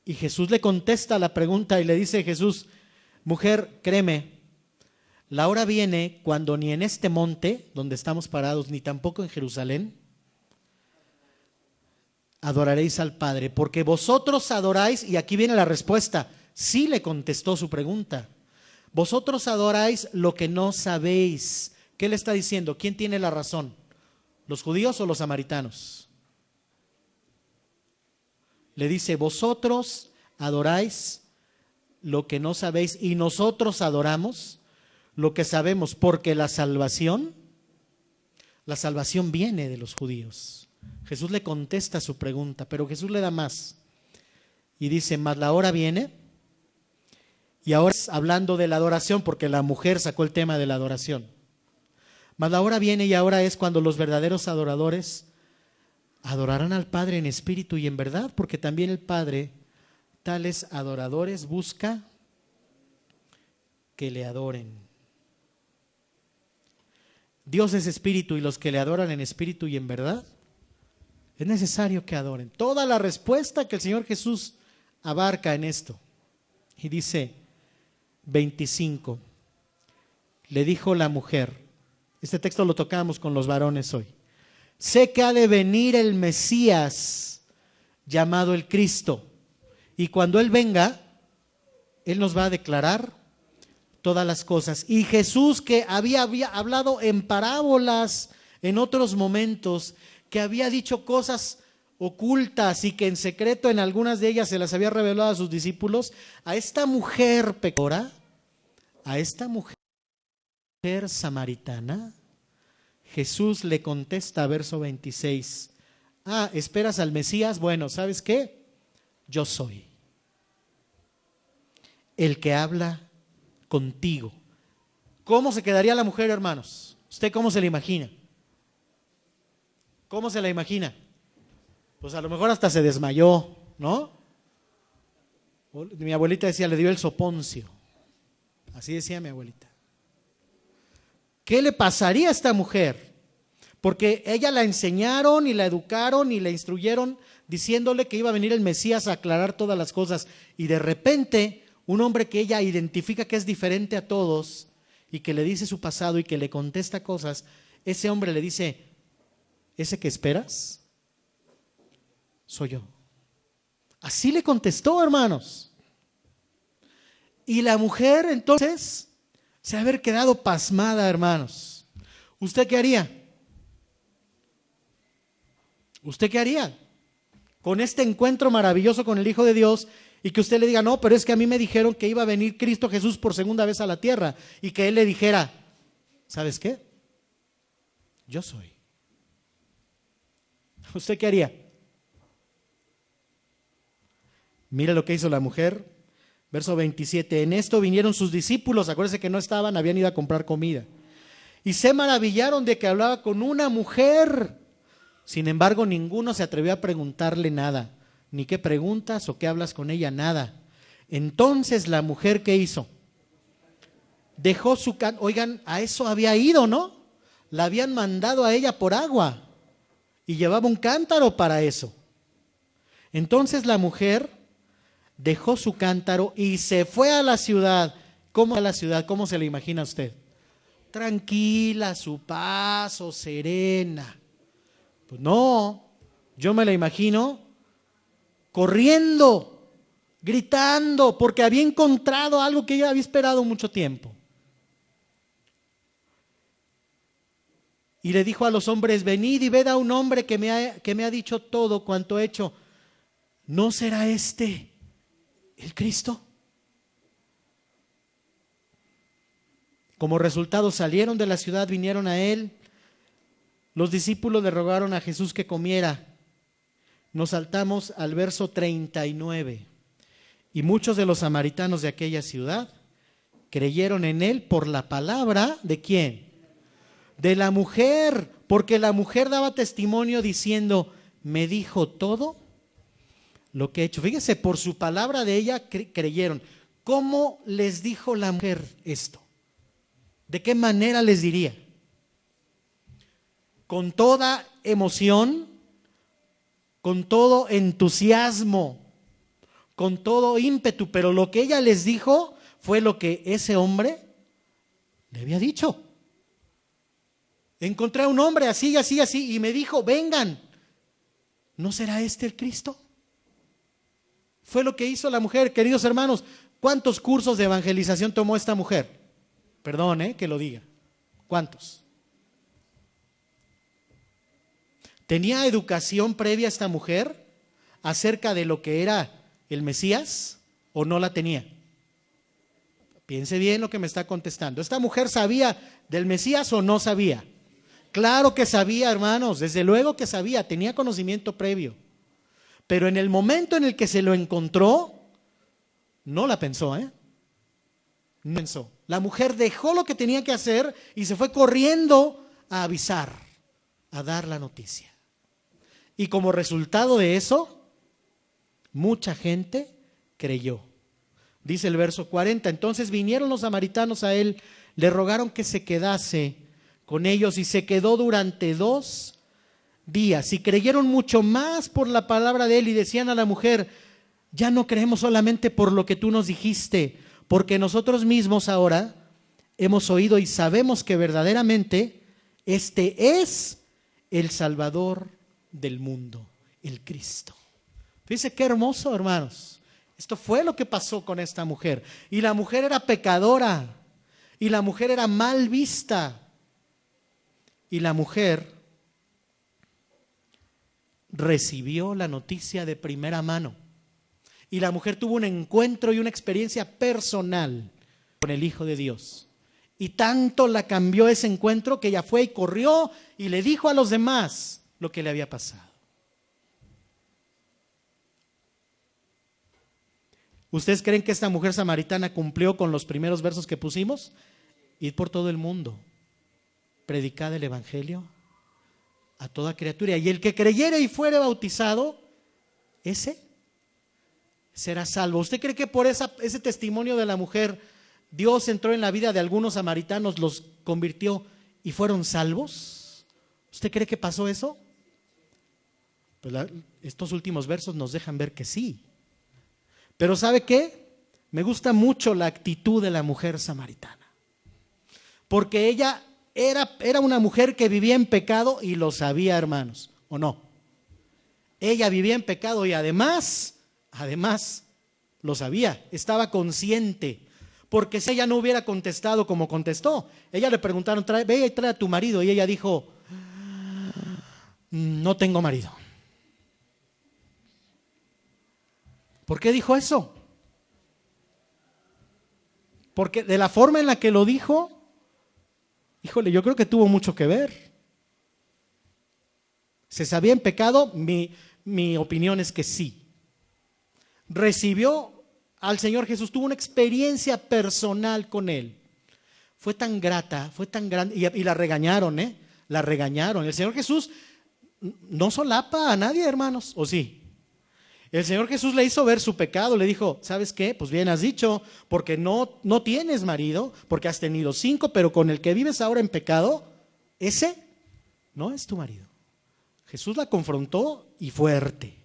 y Jesús le contesta la pregunta y le dice, Jesús, mujer, créeme, la hora viene cuando ni en este monte donde estamos parados, ni tampoco en Jerusalén, adoraréis al Padre, porque vosotros adoráis, y aquí viene la respuesta, sí le contestó su pregunta, vosotros adoráis lo que no sabéis. ¿Qué le está diciendo? ¿Quién tiene la razón? ¿Los judíos o los samaritanos? Le dice, vosotros adoráis lo que no sabéis y nosotros adoramos lo que sabemos, porque la salvación viene de los judíos. Jesús le contesta su pregunta, pero Jesús le da más y dice, mas la hora viene, y ahora hablando de la adoración, porque la mujer sacó el tema de la adoración, mas la hora viene y ahora es cuando los verdaderos adoradores adorarán al Padre en espíritu y en verdad, porque también el Padre tales adoradores busca que le adoren. Dios es espíritu y los que le adoran en espíritu y en verdad, es necesario que adoren. Toda la respuesta que el Señor Jesús abarca en esto. Y dice 25, le dijo la mujer, este texto lo tocamos con los varones hoy, sé que ha de venir el Mesías llamado el Cristo, y cuando Él venga, Él nos va a declarar todas las cosas. Y Jesús, que había hablado en parábolas en otros momentos, que había dicho cosas ocultas y que en secreto en algunas de ellas se las había revelado a sus discípulos, a esta mujer pecadora, a esta mujer samaritana, Jesús le contesta, verso 26, ¿esperas al Mesías? Bueno, ¿sabes qué? Yo soy el que habla contigo. ¿Cómo se quedaría la mujer, hermanos? ¿Usted cómo se la imagina? ¿Cómo se la imagina? Pues a lo mejor hasta se desmayó, ¿no? Mi abuelita decía, le dio el soponcio. Así decía mi abuelita. ¿Qué le pasaría a esta mujer? porque ella la enseñaron y la educaron y la instruyeron diciéndole que iba a venir el Mesías a aclarar todas las cosas, y de repente un hombre que ella identifica que es diferente a todos y que le dice su pasado y que le contesta cosas, ese hombre le dice: ¿ese que esperas? Soy yo. Así le contestó, hermanos. Y la mujer entonces se ha haber quedado pasmada, hermanos. ¿Usted qué haría? ¿Usted qué haría con este encuentro maravilloso con el Hijo de Dios y que usted le diga: no, pero es que a mí me dijeron que iba a venir Cristo Jesús por segunda vez a la tierra, y que Él le dijera: ¿sabes qué? Yo soy. ¿Usted qué haría? Mire lo que hizo la mujer. Verso 27, en esto vinieron sus discípulos, acuérdense que no estaban, habían ido a comprar comida, y se maravillaron de que hablaba con una mujer. Sin embargo, ninguno se atrevió a preguntarle nada, ni qué preguntas o qué hablas con ella, nada. Entonces la mujer, ¿qué hizo? Dejó su cántaro. Oigan, a eso había ido, ¿no? La habían mandado a ella por agua y llevaba un cántaro para eso. Entonces la mujer dejó su cántaro y se fue a la ciudad. ¿Cómo a la ciudad? ¿Cómo se la imagina usted? Tranquila, a su paso, serena. Pues no, yo me la imagino corriendo, gritando, porque había encontrado algo que ella había esperado mucho tiempo. Y le dijo a los hombres: venid y ved a un hombre que me ha dicho todo cuanto he hecho. ¿No será este el Cristo? Como resultado salieron de la ciudad, vinieron a él. Los discípulos le rogaron a Jesús que comiera. Nos saltamos al verso 39. Y muchos de los samaritanos de aquella ciudad creyeron en él por la palabra ¿de quién? De la mujer, porque la mujer daba testimonio diciendo: me dijo todo lo que he hecho. Fíjese, por su palabra de ella creyeron. ¿Cómo les dijo la mujer esto? ¿De qué manera les diría? Con toda emoción, con todo entusiasmo, con todo ímpetu, pero lo que ella les dijo fue lo que ese hombre le había dicho. Encontré a un hombre así, así, así, y me dijo: vengan, ¿no será este el Cristo? Fue lo que hizo la mujer. Queridos hermanos, ¿cuántos cursos de evangelización tomó esta mujer? Perdón, que lo diga. ¿Cuántos? ¿Tenía educación previa esta mujer acerca de lo que era el Mesías o no la tenía? Piense bien lo que me está contestando. ¿Esta mujer sabía del Mesías o no sabía? Claro que sabía, hermanos, desde luego que sabía, tenía conocimiento previo. Pero en el momento en el que se lo encontró, no la pensó, No pensó. La mujer dejó lo que tenía que hacer y se fue corriendo a avisar, a dar la noticia. Y como resultado de eso, mucha gente creyó. Dice el verso 40, entonces vinieron los samaritanos a él, le rogaron que se quedase con ellos y se quedó durante 2 días. Y creyeron mucho más por la palabra de él y decían a la mujer: ya no creemos solamente por lo que tú nos dijiste, porque nosotros mismos ahora hemos oído y sabemos que verdaderamente este es el Salvador del mundo, el Cristo. Fíjense qué hermoso, hermanos. Esto fue lo que pasó con esta mujer. Y la mujer era pecadora, y la mujer era mal vista, y la mujer recibió la noticia de primera mano. Y la mujer tuvo un encuentro y una experiencia personal con el Hijo de Dios. Y tanto la cambió ese encuentro que ella fue y corrió y le dijo a los demás lo que le había pasado. ¿Ustedes creen que esta mujer samaritana cumplió con los primeros versos que pusimos? Ir por todo el mundo, predicar el Evangelio a toda criatura. Y el que creyere y fuere bautizado, ese será salvo. ¿Usted cree que por ese testimonio de la mujer Dios entró en la vida de algunos samaritanos, los convirtió y fueron salvos? ¿Usted cree que pasó eso? Pues estos últimos versos nos dejan ver que sí. Pero ¿sabe qué? Me gusta mucho la actitud de la mujer samaritana. Porque ella era una mujer que vivía en pecado y lo sabía, hermanos, ¿o no? Ella vivía en pecado y además lo sabía, estaba consciente. Porque si ella no hubiera contestado como contestó, ella le preguntaron, ve y trae a tu marido, y ella dijo, no tengo marido. ¿Por qué dijo eso? Porque de la forma en la que lo dijo, híjole, yo creo que tuvo mucho que ver. ¿Se sabía en pecado? Mi opinión es que sí. Recibió al Señor Jesús, tuvo una experiencia personal con Él. Fue tan grata, fue tan grande, y la regañaron, la regañaron. El Señor Jesús no solapa a nadie, hermanos, ¿o sí? El Señor Jesús le hizo ver su pecado, le dijo, ¿sabes qué? Pues bien has dicho, porque no tienes marido, porque has tenido 5, pero con el que vives ahora en pecado, ese no es tu marido. Jesús la confrontó y fuerte.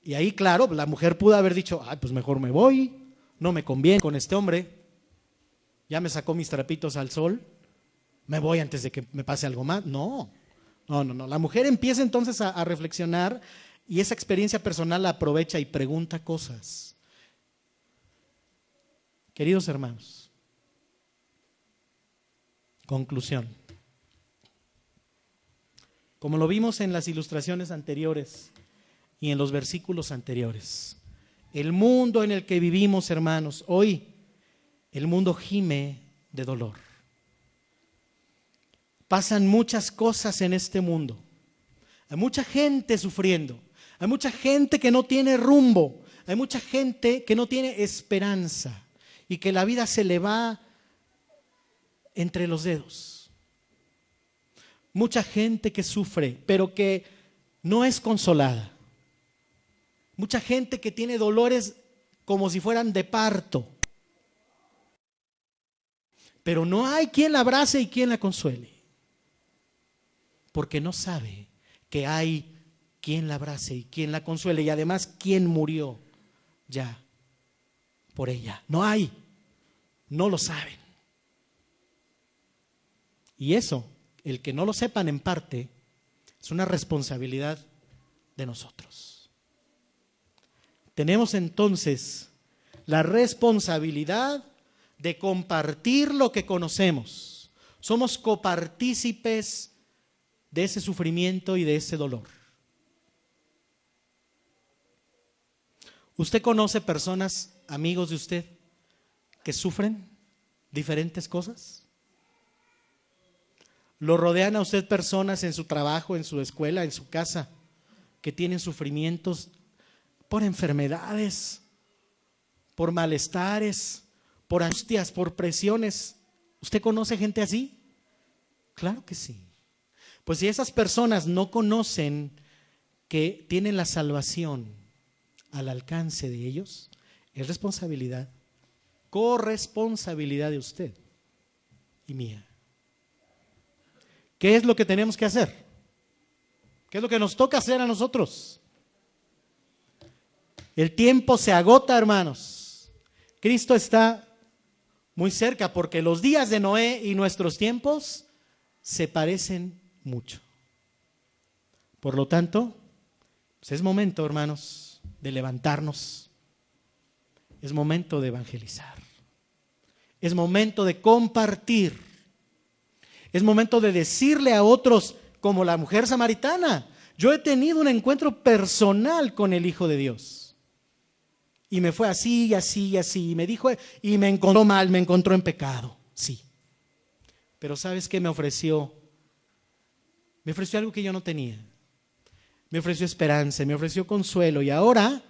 Y ahí, claro, la mujer pudo haber dicho, pues mejor me voy, no me conviene con este hombre, ya me sacó mis trapitos al sol, me voy antes de que me pase algo más. No. La mujer empieza entonces a reflexionar y esa experiencia personal la aprovecha y pregunta cosas. Queridos hermanos, conclusión. Como lo vimos en las ilustraciones anteriores y en los versículos anteriores, el mundo en el que vivimos, hermanos, hoy el mundo gime de dolor. Pasan muchas cosas en este mundo. Hay mucha gente sufriendo. Hay mucha gente que no tiene rumbo. Hay mucha gente que no tiene esperanza y que la vida se le va entre los dedos. Mucha gente que sufre, pero que no es consolada. Mucha gente que tiene dolores como si fueran de parto. Pero no hay quien la abrace y quien la consuele. Porque no sabe que hay quien la abrace y quien la consuele, y además quien murió ya por ella. No hay, no lo saben. Y eso, el que no lo sepan en parte, es una responsabilidad de nosotros. Tenemos entonces la responsabilidad de compartir lo que conocemos. Somos copartícipes de ese sufrimiento y de ese dolor. ¿Usted conoce personas, amigos de usted, que sufren diferentes cosas? ¿Lo rodean a usted personas en su trabajo, en su escuela, en su casa, que tienen sufrimientos por enfermedades, por malestares, por angustias, por presiones? ¿Usted conoce gente así? Claro que sí. Pues si esas personas no conocen que tienen la salvación al alcance de ellos, es responsabilidad, corresponsabilidad de usted y mía. ¿Qué es lo que tenemos que hacer? ¿Qué es lo que nos toca hacer a nosotros? El tiempo se agota, hermanos. Cristo está muy cerca porque los días de Noé y nuestros tiempos se parecen mucho. Por lo tanto, pues es momento, hermanos, de levantarnos. Es momento de evangelizar. Es momento de compartir. Es momento de decirle a otros, como la mujer samaritana, yo he tenido un encuentro personal con el Hijo de Dios. Y me fue así y así y así. Y me dijo, y me encontró mal, me encontró en pecado. Sí. Pero ¿sabes qué me ofreció? Me ofreció algo que yo no tenía. Me ofreció esperanza, me ofreció consuelo. Y ahora,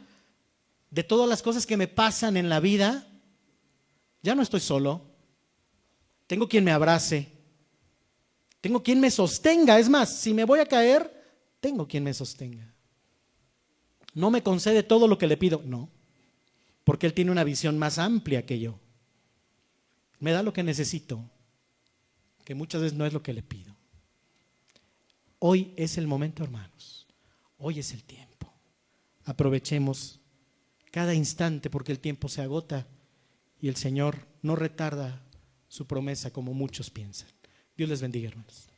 de todas las cosas que me pasan en la vida, ya no estoy solo. Tengo quien me abrace. Tengo quien me sostenga. Es más, si me voy a caer, tengo quien me sostenga. No me concede todo lo que le pido. No, porque Él tiene una visión más amplia que yo. Me da lo que necesito, que muchas veces no es lo que le pido. Hoy es el momento, hermanos. Hoy es el tiempo. Aprovechemos cada instante porque el tiempo se agota y el Señor no retarda su promesa como muchos piensan. Dios les bendiga, hermanos.